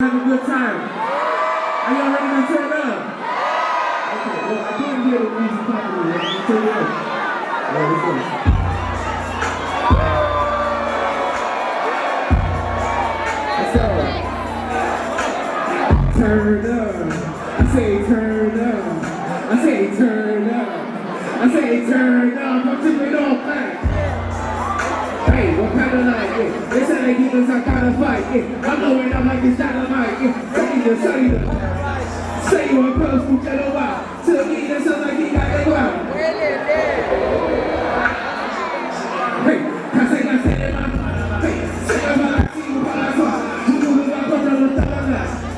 Have a good time. Are y'all ready to turn up? Okay, well, I can't hear the music properly. Let's turn it up. Let's go. Turn up. I say turn up. I say turn up. I say turn up. I'm tipping off back. Hey, what kind of night? Yeah. They say they give us a kind of fight. Yeah. I'm going up like it's dynamite. Yeah. Say you want close to tell why. To me, that sounds like he got that wow. Hey, I say my hey, say my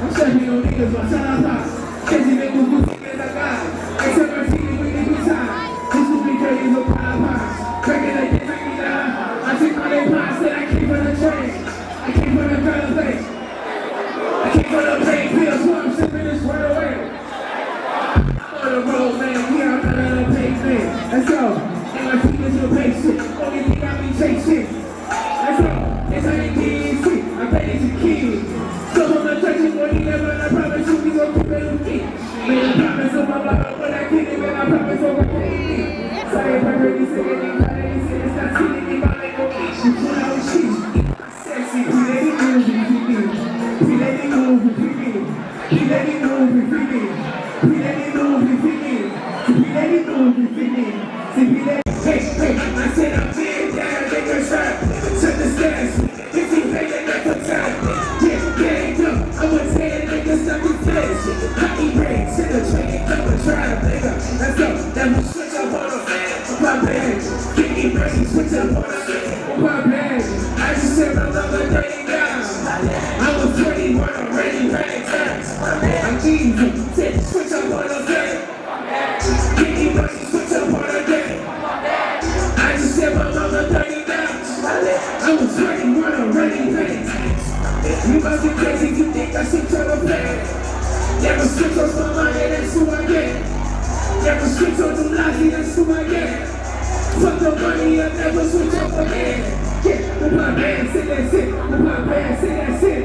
I'm serving no niggas, but shut up, Casey make us good as a guy. I said my team is really good time. This will be dirty as a pile of pies. Cracking like this, I take my name pies, said I came from the train. I came from the kind of place. I came from the pain pills, so I'm sipping this right away. I'm on the road, man, we are not on the pavement. Let's go. And my team is your patient. Only thing I be chasing. Let's go. It's how you get sweet. I bet it's a kid. So I'm not touching what he never, and I promise you we gon' keep it with me. Man, I promise on my mama, but I can't even, I promise on my baby. Sorry if I heard you say anything, but I didn't say it's not seeing anybody go eat. You pull out shit. Sexy, he let it move with Fifi. He let it move with Fifi. He let it move with Fifi. He let it move with Fifi. He let it move with Fifi. See, he let it. Hey, I said I'm dead, down, they can trap. Set the stairs. If you pay it, that's a time. I was saying niggas stuck in flesh. Hockey breaks in the train, come and try to nigga. Let's go, then we switch up on the fan. My bad, Kiki Brady, switch up on the fan. My bad, I just said my number 30 down. I was 21 already, running times. I'm easy, said switch up on the fan. Kiki Brady, switch up on the fan. I just said my number 30 down. I was 21 already, running times. You must be crazy if you think I switch on the plan. Never switch on my mind, that's who I get. Never switch on the logic, that's who I get. Fuck the money, I never switch up again. Yeah, with my band, say that's it. With my band, say that's it.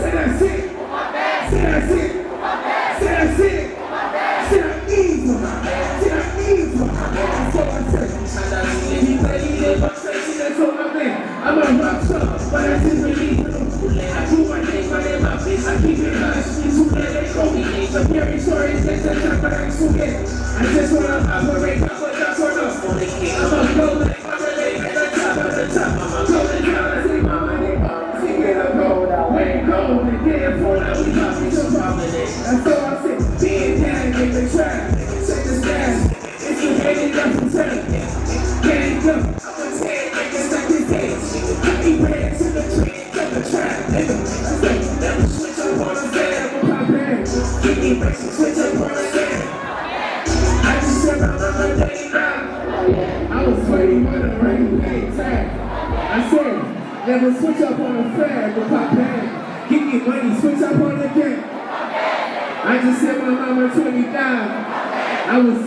Say that's it. Say that's it. Say that's it. Say I'm evil. Say I'm evil. That's what I said. Anybody in my face, that's all I'm in. I'm a rock star, but that's just believe. I do my name, my face, I keep it hush. Too bad they call me. The scary stories, that's the time, but I'm too good. I just wanna operate, I'm a duck or no. I'm a go like my relate at the top of the top. I'm a golden down, I say my money. See it, I go, way go, and get it for now, we got me some problem. That's all I say, being down, get the trap. Check the stats, it's a hating up from 10. Gang up, I'm a 10, like it's like this day. Happy brands in the tree. Trap, nigga. Never switch up on the fan with my band. Give me breaks and switch up on the fan. I just said I'm on my day now. I was 21 already paid tag. I said, never switch up on the fan with my band. Give me money, switch up on the game. I just said my mama 29. I was